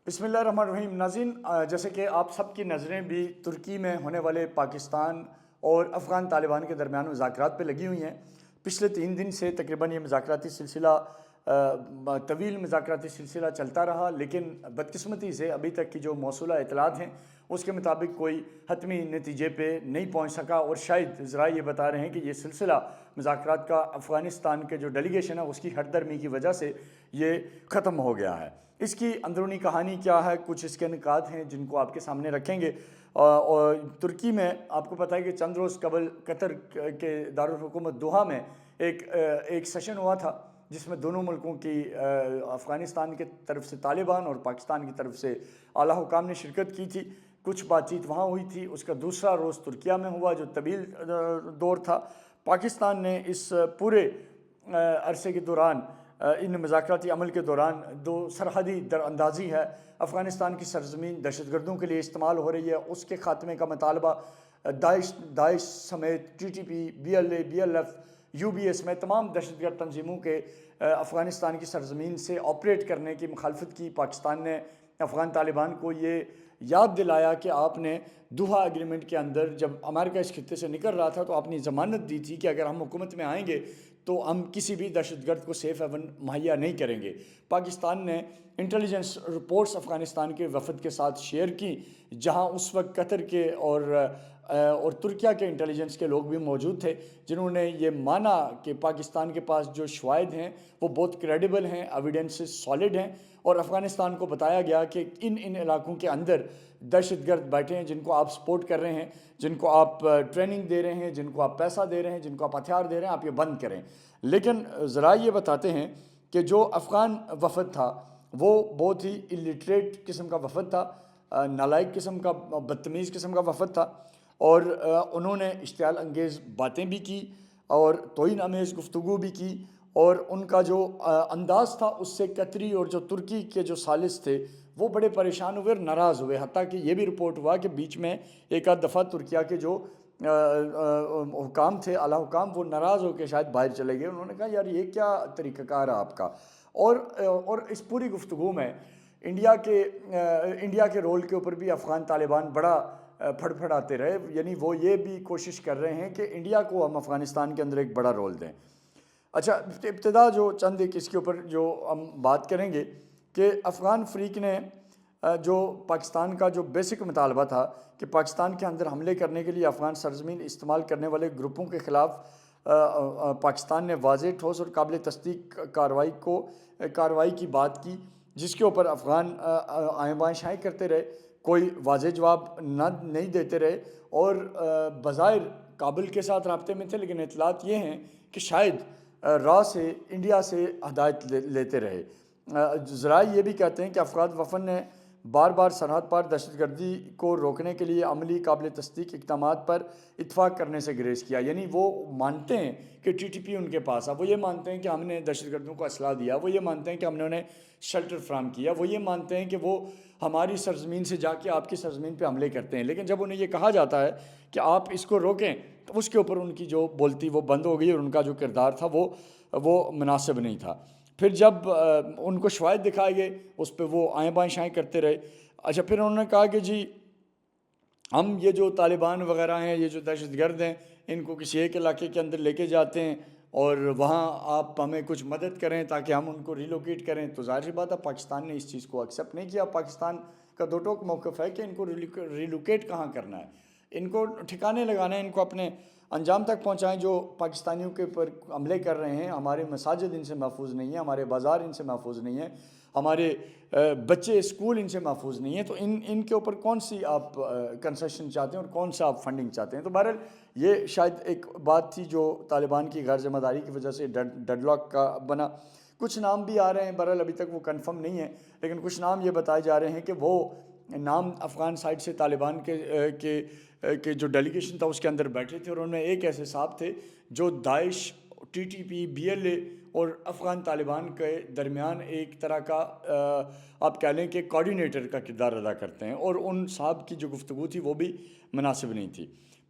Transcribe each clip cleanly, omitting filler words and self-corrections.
بسم اللہ الرحمن الرحیم ناظرین، جیسے کہ آپ سب کی نظریں بھی ترکی میں ہونے والے پاکستان اور افغان طالبان کے درمیان مذاکرات پہ لگی ہوئی ہیں۔ پچھلے 3 دن سے تقریباً یہ مذاکراتی سلسلہ طویل مذاکراتی سلسلہ چلتا رہا، لیکن بدقسمتی سے ابھی تک کی جو موصولہ اطلاعات ہیں اس کے مطابق کوئی حتمی نتیجے پہ نہیں پہنچ سکا، اور شاید ذرائع یہ بتا رہے ہیں کہ یہ سلسلہ مذاکرات کا افغانستان کے جو ڈیلیگیشن ہے اس کی ہٹ درمی کی وجہ سے یہ ختم ہو گیا ہے۔ اس کی اندرونی کہانی کیا ہے، کچھ اس کے نکات ہیں جن کو آپ کے سامنے رکھیں گے۔ اور ترکی میں آپ کو پتہ ہے کہ چند روز قبل قطر کے دارالحکومت دوحہ میں ایک سیشن ہوا تھا جس میں دونوں ملکوں کی افغانستان کی طرف سے طالبان اور پاکستان کی طرف سے اعلیٰ حکام نے شرکت کی تھی۔ کچھ بات چیت وہاں ہوئی تھی۔ اس کا دوسرا روز ترکیہ میں ہوا جو طویل دور تھا۔ پاکستان نے اس پورے عرصے کے دوران ان مذاکراتی عمل کے دوران دو سرحدی دراندازی ہے، افغانستان کی سرزمین دہشت گردوں کے لیے استعمال ہو رہی ہے، اس کے خاتمے کا مطالبہ داعش سمیت TTP، BLA، BLF، UBS میں تمام دہشت گرد تنظیموں کے افغانستان کی سرزمین سے آپریٹ کرنے کی مخالفت کی۔ پاکستان نے افغان طالبان کو یہ یاد دلایا کہ آپ نے دوحہ ایگریمنٹ کے اندر جب امریکہ اس خطے سے نکل رہا تھا تو آپ نے ضمانت دی تھی کہ اگر ہم حکومت میں آئیں گے تو ہم کسی بھی دہشت گرد کو سیف ہیون مہیا نہیں کریں گے۔ پاکستان نے انٹیلیجنس رپورٹس افغانستان کے وفد کے ساتھ شیئر کی، جہاں اس وقت قطر کے اور ترکیہ کے انٹیلیجنس کے لوگ بھی موجود تھے، جنہوں نے یہ مانا کہ پاکستان کے پاس جو شواہد ہیں وہ بہت کریڈیبل ہیں، ایویڈنسز سالڈ ہیں، اور افغانستان کو بتایا گیا کہ ان علاقوں کے اندر دہشت گرد بیٹھے ہیں جن کو آپ سپورٹ کر رہے ہیں، جن کو آپ ٹریننگ دے رہے ہیں، جن کو آپ پیسہ دے رہے ہیں، جن کو آپ ہتھیار دے رہے ہیں، آپ یہ بند کریں۔ لیکن ذرائع یہ بتاتے ہیں کہ جو افغان وفد تھا وہ بہت ہی الٹریٹ قسم کا وفد تھا، نالائق قسم کا، بدتمیز قسم کا وفد تھا، اور انہوں نے اشتعال انگیز باتیں بھی کی اور توہین آمیز گفتگو بھی کی، اور ان کا جو انداز تھا اس سے قطری اور جو ترکی کے جو ثالث تھے وہ بڑے پریشان ہوئے اور ناراض ہوئے، حتیٰ کہ یہ بھی رپورٹ ہوا کہ بیچ میں ایک آدھ دفعہ ترکیہ کے جو حکام تھے، اعلیٰ حکام، وہ ناراض ہو کے شاید باہر چلے گئے۔ انہوں نے کہا یار یہ کیا طریقہ کار ہے آپ کا، اور اس پوری گفتگو میں انڈیا کے رول کے اوپر بھی افغان طالبان بڑا پھڑ پھڑاتے رہے، یعنی وہ یہ بھی کوشش کر رہے ہیں کہ انڈیا کو ہم افغانستان کے اندر ایک بڑا رول دیں۔ اچھا، ابتدا جو چند ایک اس کے اوپر جو ہم بات کریں گے کہ افغان فریق نے جو پاکستان کا جو بیسک مطالبہ تھا کہ پاکستان کے اندر حملے کرنے کے لیے افغان سرزمین استعمال کرنے والے گروپوں کے خلاف پاکستان نے واضح، ٹھوس اور قابل تصدیق کارروائی کی بات کی، جس کے اوپر افغان آئیں بائیں شائیں کرتے رہے، کوئی واضح جواب نہیں دیتے رہے، اور بظاہر کابل کے ساتھ رابطے میں تھے، لیکن اطلاعات یہ ہیں کہ شاید راہ سے انڈیا سے ہدایت لیتے رہے۔ ذرائع یہ بھی کہتے ہیں کہ افغان وفد نے بار بار سرحد پار دہشت گردی کو روکنے کے لیے عملی قابل تصدیق اقدامات پر اتفاق کرنے سے گریز کیا، یعنی وہ مانتے ہیں کہ TTP ان کے پاس ہے، وہ یہ مانتے ہیں کہ ہم نے دہشت گردوں کو اسلحہ دیا، وہ یہ مانتے ہیں کہ ہم نے انہیں شیلٹر فراہم کیا، وہ یہ مانتے ہیں کہ وہ ہماری سرزمین سے جا کے آپ کی سرزمین پہ حملے کرتے ہیں، لیکن جب انہیں یہ کہا جاتا ہے کہ آپ اس کو روکیں تو اس کے اوپر ان کی جو بولتی وہ بند ہو گئی، اور ان کا جو کردار تھا وہ مناسب نہیں تھا۔ پھر جب ان کو شواہد دکھائے گئے اس پہ وہ آئیں بائیں شائیں کرتے رہے۔ اچھا، پھر انہوں نے کہا کہ جی ہم یہ جو طالبان وغیرہ ہیں، یہ جو دہشت گرد ہیں، ان کو کسی ایک علاقے کے اندر لے کے جاتے ہیں اور وہاں آپ ہمیں کچھ مدد کریں تاکہ ہم ان کو ریلوکیٹ کریں، تو ظاہر سی بات ہے پاکستان نے اس چیز کو ایکسیپٹ نہیں کیا۔ پاکستان کا دو ٹوک موقف ہے کہ ان کو ریلوکیٹ کہاں کرنا ہے، ان کو ٹھکانے لگانا ہے، ان کو اپنے انجام تک پہنچائیں۔ جو پاکستانیوں کے اوپر حملے کر رہے ہیں، ہمارے مساجد ان سے محفوظ نہیں ہیں، ہمارے بازار ان سے محفوظ نہیں ہیں، ہمارے بچے اسکول ان سے محفوظ نہیں ہیں، تو ان کے اوپر کون سی آپ کنسیشن چاہتے ہیں اور کون سا آپ فنڈنگ چاہتے ہیں؟ تو بہرحال یہ شاید ایک بات تھی جو طالبان کی غیر ذمہ داری کی وجہ سے ڈیڈ لاک کا بنا۔ کچھ نام بھی آ رہے ہیں، بہرحال ابھی تک وہ کنفرم نہیں ہے، لیکن کچھ نام یہ بتائے جا رہے ہیں کہ وہ نام افغان سائڈ سے طالبان کے جو ڈیلیگیشن تھا اس کے اندر بیٹھے تھے، اور ان میں ایک ایسے صاحب تھے جو داعش، TTP، BLA اور افغان طالبان کے درمیان ایک طرح کا آپ کہہ لیں کہ کوارڈینیٹر کا کردار ادا کرتے ہیں، اور ان صاحب کی جو گفتگو تھی وہ بھی مناسب نہیں تھی۔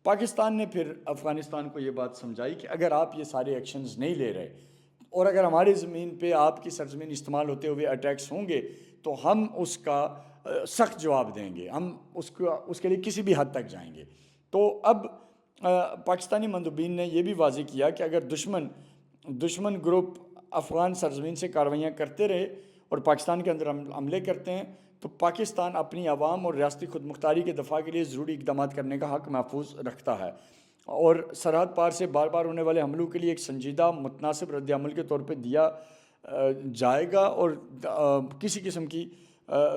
پاکستان نے پھر افغانستان کو یہ بات سمجھائی کہ اگر آپ یہ سارے ایکشنز نہیں لے رہے اور اگر ہماری زمین پہ آپ کی سرزمین استعمال ہوتے ہوئے اٹیکس ہوں گے تو ہم اس کا سخت جواب دیں گے، ہم اس کے لیے کسی بھی حد تک جائیں گے۔ تو اب پاکستانی مندوبین نے یہ بھی واضح کیا کہ اگر دشمن گروپ افغان سرزمین سے کارروائیاں کرتے رہے اور پاکستان کے اندر حملے کرتے ہیں تو پاکستان اپنی عوام اور ریاستی خود مختاری کے دفاع کے لیے ضروری اقدامات کرنے کا حق محفوظ رکھتا ہے، اور سرحد پار سے بار بار ہونے والے حملوں کے لیے ایک سنجیدہ متناسب رد عمل کے طور پہ دیا جائے گا، اور کسی قسم کی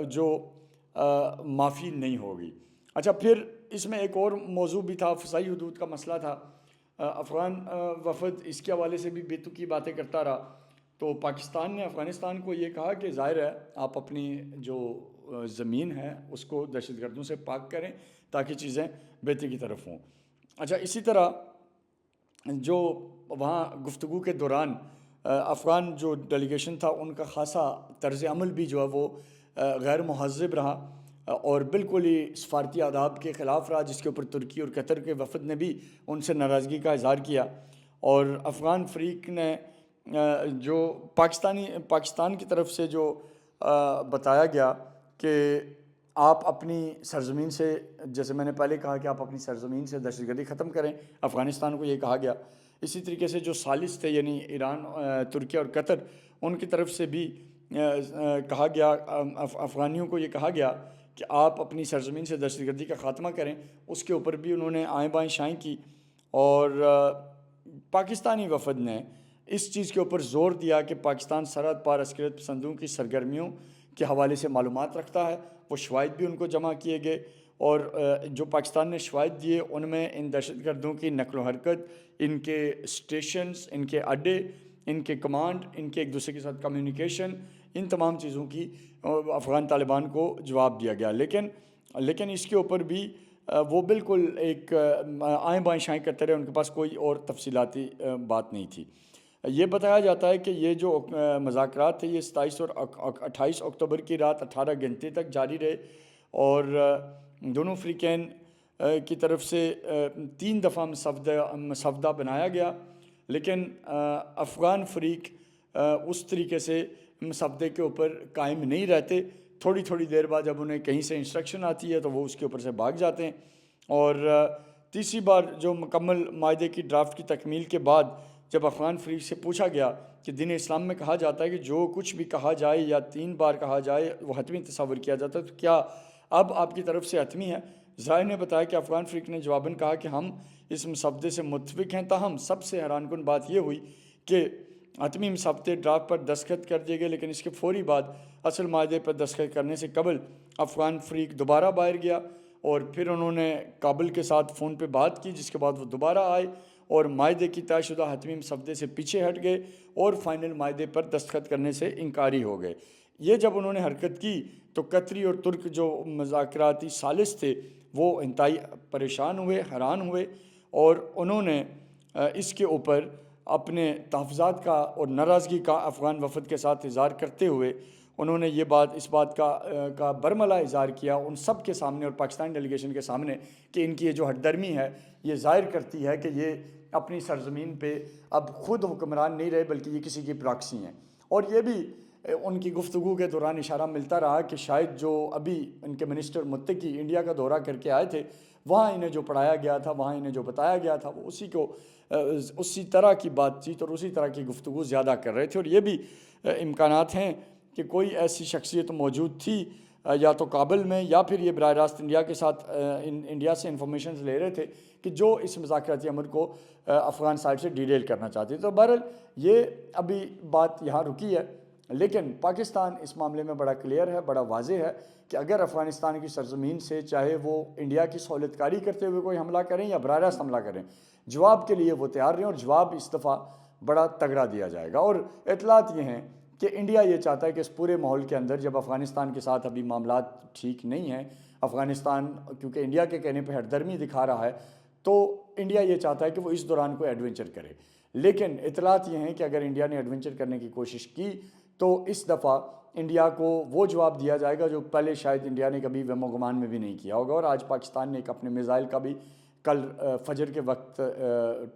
جو معافی نہیں ہوگی۔ اچھا، پھر اس میں ایک اور موضوع بھی تھا، فضائی حدود کا مسئلہ تھا۔ افغان وفد اس کے حوالے سے بھی بے تکی باتیں کرتا رہا، تو پاکستان نے افغانستان کو یہ کہا کہ ظاہر ہے آپ اپنی جو زمین ہے اس کو دہشت گردوں سے پاک کریں تاکہ چیزیں بہتری کی طرف ہوں۔ اچھا، اسی طرح جو وہاں گفتگو کے دوران افغان جو ڈیلیگیشن تھا ان کا خاصا طرز عمل بھی جو ہے وہ غیر مہذب رہا اور بالکل ہی سفارتی آداب کے خلاف رہا، جس کے اوپر ترکی اور قطر کے وفد نے بھی ان سے ناراضگی کا اظہار کیا، اور افغان فریق نے جو پاکستان کی طرف سے جو بتایا گیا کہ آپ اپنی سرزمین سے، جیسے میں نے پہلے کہا کہ آپ اپنی سرزمین سے دہشت گردی ختم کریں، افغانستان کو یہ کہا گیا۔ اسی طریقے سے جو ثالث تھے یعنی ایران، ترکی اور قطر، ان کی طرف سے بھی کہا گیا، افغانیوں کو یہ کہا گیا کہ آپ اپنی سرزمین سے دہشت گردی کا خاتمہ کریں۔ اس کے اوپر بھی انہوں نے آئیں بائیں شائیں کی، اور پاکستانی وفد نے اس چیز کے اوپر زور دیا کہ پاکستان سرحد پار عسکریت پسندوں کی سرگرمیوں کے حوالے سے معلومات رکھتا ہے۔ وہ شواہد بھی ان کو جمع کیے گئے، اور جو پاکستان نے شواہد دیے ان میں ان دہشت گردوں کی نقل و حرکت، ان کے اسٹیشنز، ان کے اڈے، ان کے کمانڈ، ان کے ایک دوسرے کے ساتھ کمیونیکیشن، ان تمام چیزوں کی افغان طالبان کو جواب دیا گیا۔ لیکن اس کے اوپر بھی وہ بالکل ایک آئیں بائیں شائیں کرتے رہے، ان کے پاس کوئی اور تفصیلاتی بات نہیں تھی۔ یہ بتایا جاتا ہے کہ یہ جو مذاکرات تھے یہ 27 اور 28 اکتوبر کی رات 18 گھنٹے تک جاری رہے، اور دونوں فریقین کی طرف سے 3 دفعہ مسودہ بنایا گیا، لیکن افغان فریق اس طریقے سے مسودے کے اوپر قائم نہیں رہتے۔ تھوڑی تھوڑی دیر بعد جب انہیں کہیں سے انسٹرکشن آتی ہے تو وہ اس کے اوپر سے بھاگ جاتے ہیں، اور تیسری بار جو مکمل معاہدے کی ڈرافٹ کی تکمیل کے بعد جب افغان فریق سے پوچھا گیا کہ دین اسلام میں کہا جاتا ہے کہ جو کچھ بھی کہا جائے یا 3 بار کہا جائے وہ حتمی تصور کیا جاتا ہے، تو کیا اب آپ کی طرف سے حتمی ہے؟ ظاہر نے بتایا کہ افغان فریق نے جواباً کہا کہ ہم اس مسودے سے متفق ہیں، تاہم سب سے حیران کن بات یہ ہوئی کہ حتمی مسودے ڈرافٹ پر دستخط کر دیے گئے، لیکن اس کے فوری بعد اصل معاہدے پر دستخط کرنے سے قبل افغان فریق دوبارہ باہر گیا، اور پھر انہوں نے کابل کے ساتھ فون پہ بات کی، جس کے بعد وہ دوبارہ آئے اور معاہدے کی طے شدہ حتمی مسودے سے پیچھے ہٹ گئے اور فائنل معاہدے پر دستخط کرنے سے انکاری ہو گئے۔ یہ جب انہوں نے حرکت کی تو قطری اور ترک جو مذاکراتی ثالث تھے وہ انتہائی پریشان ہوئے، حیران ہوئے، اور انہوں نے اس کے اوپر اپنے تحفظات کا اور ناراضگی کا افغان وفد کے ساتھ اظہار کرتے ہوئے انہوں نے اس بات کا برملا اظہار کیا ان سب کے سامنے اور پاکستان ڈیلیگیشن کے سامنے کہ ان کی یہ جو ہٹ درمی ہے یہ ظاہر کرتی ہے کہ یہ اپنی سرزمین پہ اب خود حکمران نہیں رہے بلکہ یہ کسی کی پراکسی ہیں۔ اور یہ بھی ان کی گفتگو کے دوران اشارہ ملتا رہا کہ شاید جو ابھی ان کے منسٹر متقی انڈیا کا دورہ کر کے آئے تھے، وہاں انہیں جو پڑھایا گیا تھا، وہاں انہیں جو بتایا گیا تھا، وہ اسی طرح کی بات چیت اور اسی طرح کی گفتگو زیادہ کر رہے تھے۔ اور یہ بھی امکانات ہیں کہ کوئی ایسی شخصیت موجود تھی یا تو کابل میں یا پھر یہ براہ راست انڈیا کے ساتھ انڈیا سے انفارمیشنز لے رہے تھے کہ جو اس مذاکراتی عمل کو افغان سائڈ سے ڈیریل کرنا چاہتے تھے۔ تو بہرحال یہ ابھی بات یہاں رکی ہے، لیکن پاکستان اس معاملے میں بڑا کلیئر ہے، بڑا واضح ہے کہ اگر افغانستان کی سرزمین سے چاہے وہ انڈیا کی سہولت کاری کرتے ہوئے کوئی حملہ کریں یا براہ راست حملہ کریں، جواب کے لیے وہ تیار رہیں، اور جواب اس دفعہ بڑا تگڑا دیا جائے گا۔ اور اطلاعات یہ ہیں کہ انڈیا یہ چاہتا ہے کہ اس پورے ماحول کے اندر جب افغانستان کے ساتھ ابھی معاملات ٹھیک نہیں ہیں، افغانستان کیونکہ انڈیا کے کہنے پہ ہردرمی دکھا رہا ہے، تو انڈیا یہ چاہتا ہے کہ وہ اس دوران کوئی ایڈونچر کرے۔ لیکن اطلاعات یہ ہیں کہ اگر انڈیا نے ایڈونچر کرنے کی کوشش کی تو اس دفعہ انڈیا کو وہ جواب دیا جائے گا جو پہلے شاید انڈیا نے کبھی وہم و گمان میں بھی نہیں کیا ہوگا۔ اور آج پاکستان نے ایک اپنے میزائل کا بھی کل فجر کے وقت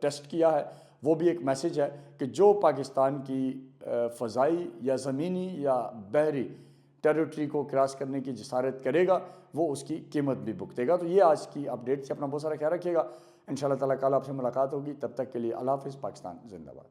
ٹیسٹ کیا ہے، وہ بھی ایک میسج ہے کہ جو پاکستان کی فضائی یا زمینی یا بحری ٹیریٹری کو کراس کرنے کی جسارت کرے گا وہ اس کی قیمت بھی بھگتے گا۔ تو یہ آج کی اپڈیٹ سے، اپنا بہت سارا خیال رکھیے گا، انشاءاللہ تعالیٰ کل آپ سے ملاقات ہوگی، تب تک کے لیے اللہ حافظ، پاکستان زندہ باد۔